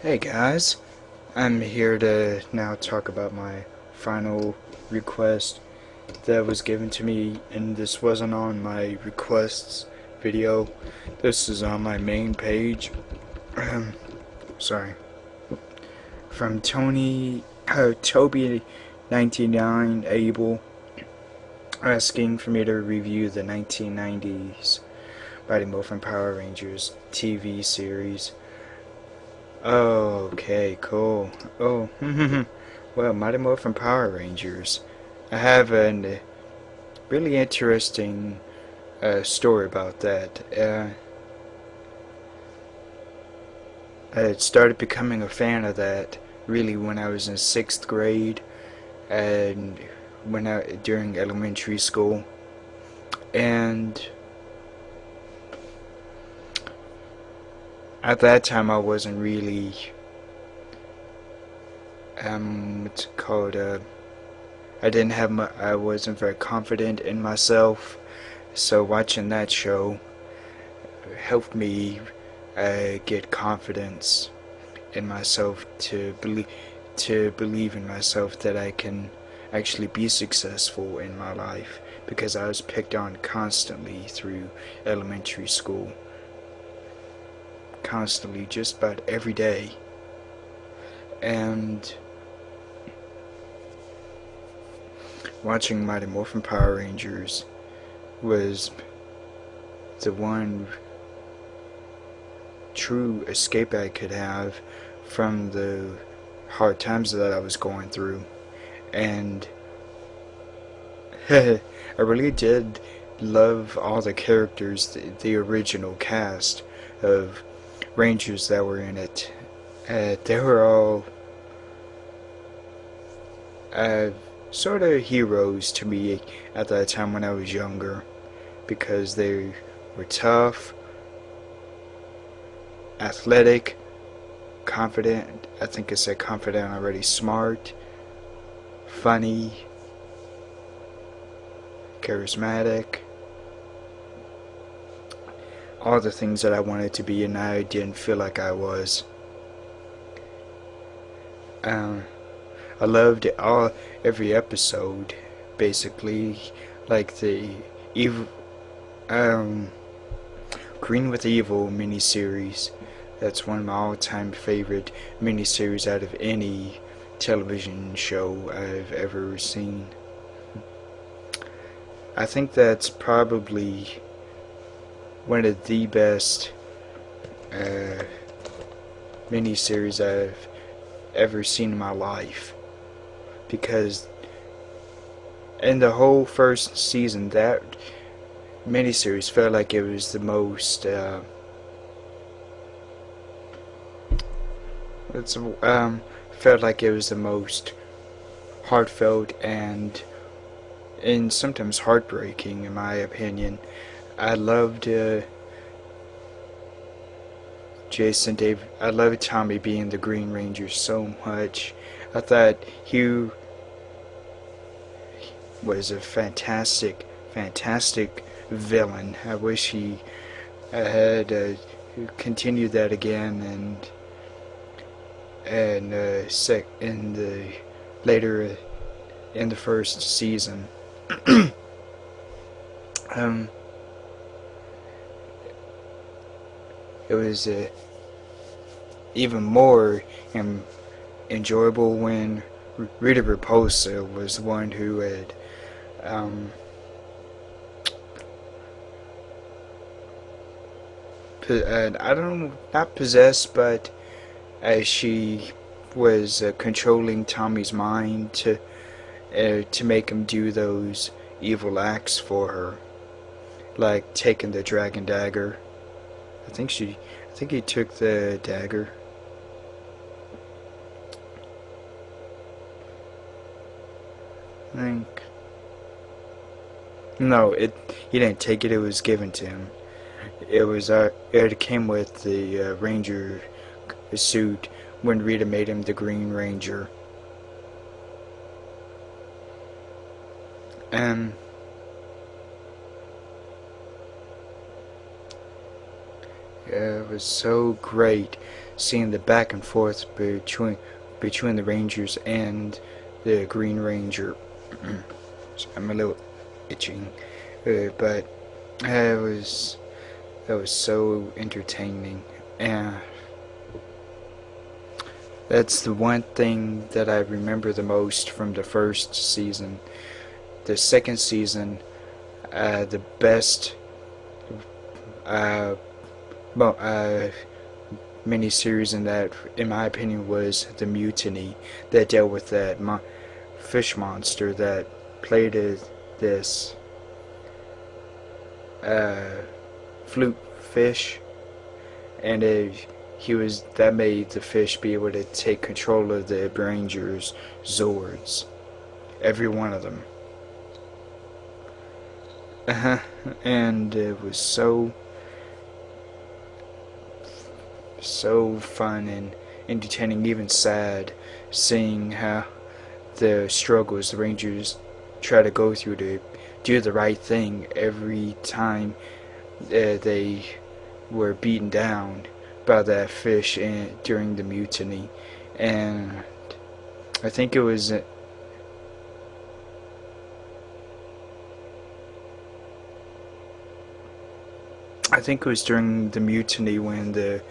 Hey guys, I'm here to now talk about my final request that was given to me, and this wasn't on my requests video. This is on my main page. Sorry. From Toby99 Abel, asking for me to review the 1990s Mighty Morphin Power Rangers TV series. Oh, okay, cool. Oh, well, Mighty Morphin Power Rangers. I have a really interesting story about that. I started becoming a fan of that really when I was in 6th grade and during elementary school. And at that time I wasn't really what's it called, I wasn't very confident in myself, so watching that show helped me get confidence in myself to believe in myself that I can actually be successful in my life, because I was picked on constantly through elementary school, constantly, just about every day. And watching Mighty Morphin Power Rangers was the one true escape I could have from the hard times that I was going through. And I really did love all the characters, the original cast of Rangers that were in it. They were all sort of heroes to me at that time when I was younger, because they were tough, athletic, confident. I think I said confident already. Smart, funny, charismatic. All the things that I wanted to be, and I didn't feel like I was. I loved every episode, basically, like the evil, Green with Evil miniseries. That's one of my all-time favorite miniseries out of any television show I've ever seen. I think that's probably one of the best miniseries I've ever seen in my life, because in the whole first season, that miniseries felt like it was the most felt like it was the most heartfelt and sometimes heartbreaking, in my opinion. I loved Jason Dave. I loved Tommy being the Green Ranger so much. I thought he was a fantastic villain. I wish he had continued that again, and in the later in the first season. It was even more enjoyable when Rita Repulsa was the one who had I don't know, not possessed, but as she was controlling Tommy's mind to make him do those evil acts for her, like taking the dragon dagger. I think he took the dagger. I think no, he didn't take it. It was given to him. It came with the Ranger suit when Rita made him the Green Ranger. And It was so great seeing the back and forth between the Rangers and the Green Ranger. So I'm a little itching, but it was so entertaining, and that's the one thing that I remember the most from the first season. The second season, the best uh, miniseries in that, in my opinion, was the Mutiny that dealt with that fish monster that played this flute fish, and that made the fish be able to take control of the Rangers' Zords, every one of them. And it was so fun and entertaining, even sad, seeing how the struggles the Rangers try to go through to do the right thing every time they were beaten down by that fish during the mutiny. And I think it was during the mutiny when the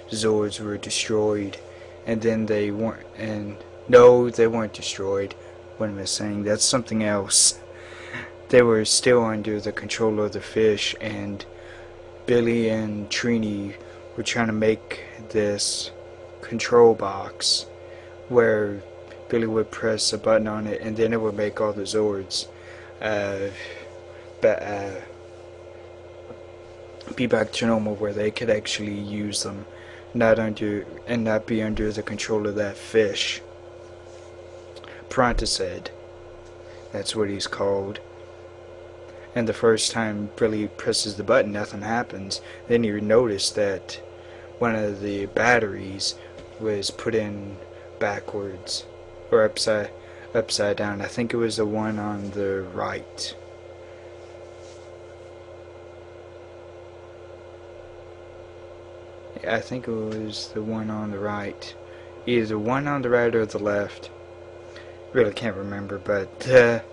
Zords were destroyed, and then they weren't. And no, they weren't destroyed. What am I saying? That's something else. They were still under the control of the fish, and Billy and Trini were trying to make this control box where Billy would press a button on it, and then it would make all the Zords be back to normal, where they could actually use them, not be under the control of that fish. Prontosaid, that's what he's called. And the first time Billy presses the button, nothing happens. Then you notice that one of the batteries was put in backwards, or upside down. I think it was the one on the right. I think it was the one on the right. Either the one on the right or the left. Really can't remember, but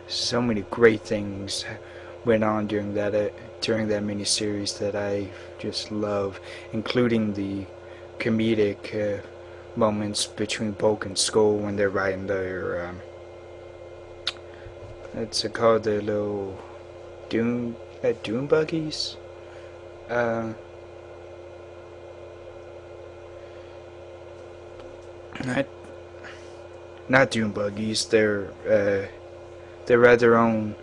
so many great things went on during that miniseries that I just love, including the comedic moments between Bulk and Skull when they're riding their what's it called, their little dune buggies. Not dune buggies. They're ride their own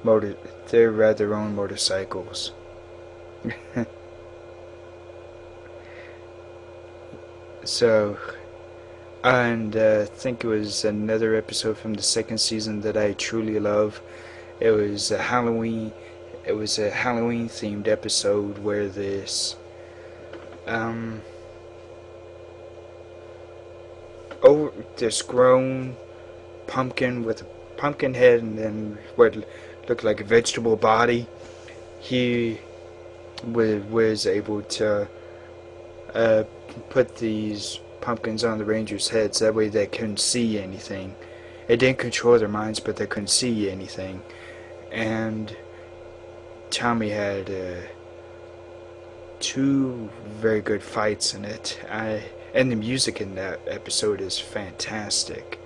motorcycles. So, and I think it was another episode from the second season that I truly love. It was a Halloween themed episode where this this grown pumpkin with a pumpkin head and then what looked like a vegetable body, he was able to put these pumpkins on the Rangers' heads. That way they couldn't see anything. It didn't control their minds, but they couldn't see anything. And Tommy had two very good fights in it. And the music in that episode is fantastic.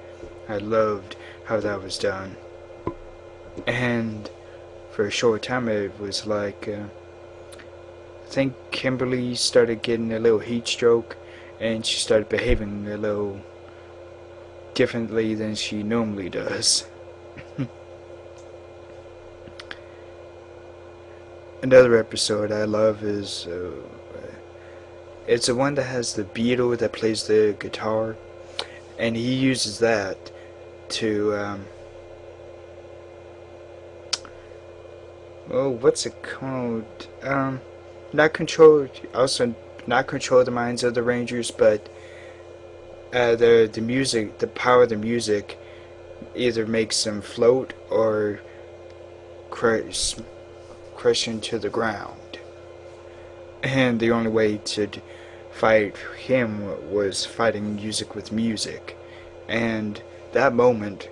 I loved how that was done. And for a short time it was like, I think Kimberly started getting a little heat stroke, and she started behaving a little differently than she normally does. Another episode I love is it's the one that has the Beatle that plays the guitar, and he uses that to what's it called? Not control the minds of the Rangers, but the music, the power of the music, either makes them float or crush into the ground. and the only way to fight him was fighting music with music. And that moment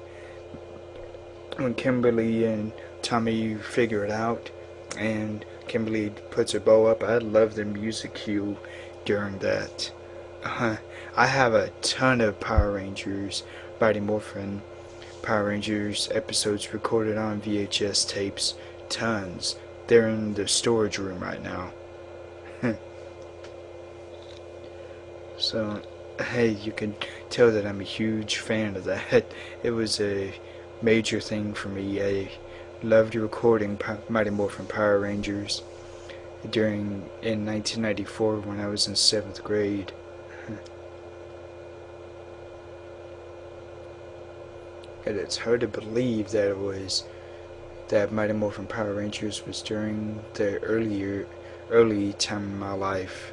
when Kimberly and Tommy figure it out, and Kimberly puts her bow up, I love the music cue during that. I have a ton of Power Rangers, Mighty Morphin Power Rangers episodes recorded on VHS tapes. Tons. They're in the storage room right now. So, hey, you can tell that I'm a huge fan of that. It was a major thing for me. I loved recording Mighty Morphin Power Rangers in 1994 when I was in 7th grade. And it's hard to believe that Mighty Morphin Power Rangers was during the early time in my life,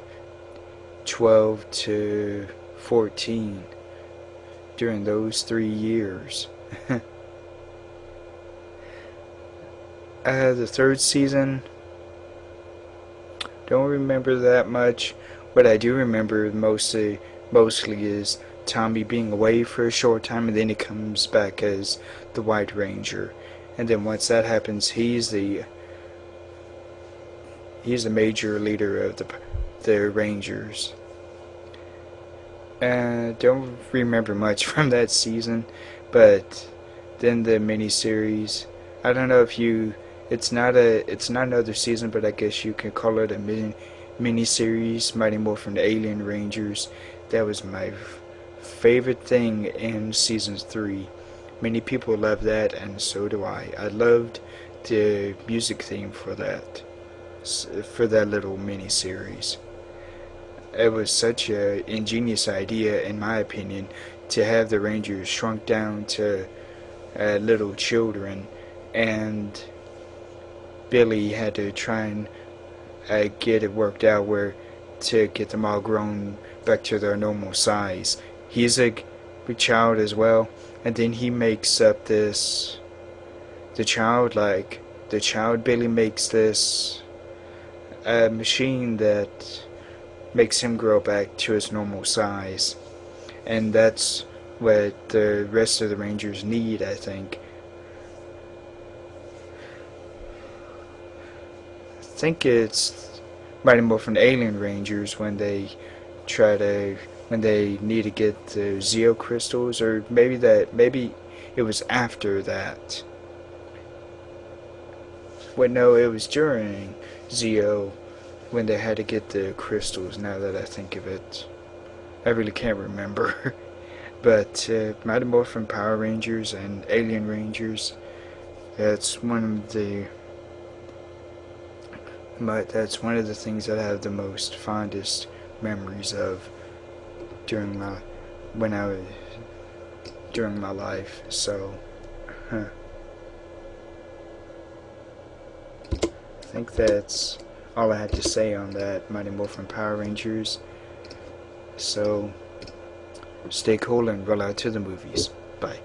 12 to 14, during those 3 years. The third season, don't remember that much. What I do remember mostly is Tommy being away for a short time, and then he comes back as the White Ranger. And then once that happens, he's the major leader of the Rangers. Don't remember much from that season, but then the miniseries. I don't know if it's not another season, but I guess you can call it a miniseries. Mighty Morphin Alien Rangers. That was my favorite thing in season 3. Many people love that, and so do I. I loved the music theme for that little mini-series. It was such an ingenious idea, in my opinion, to have the Rangers shrunk down to little children, and Billy had to try and get it worked out where to get them all grown back to their normal size. He's a child as well, and then he makes up the child Billy makes this machine that makes him grow back to his normal size, and that's what the rest of the Rangers need, I think. I think it's Mighty Morphin Alien Rangers when they need to get the Zeo crystals, or maybe it was after that. Well, no, it was during Zeo when they had to get the crystals, now that I think of it. I really can't remember. But Mighty Morphin Power Rangers and Alien Rangers, that's one of the things that I have the most fondest memories of during my life. So I think that's all I had to say on that, Mighty Morphin Power Rangers. So stay cool and roll out to the movies. Bye.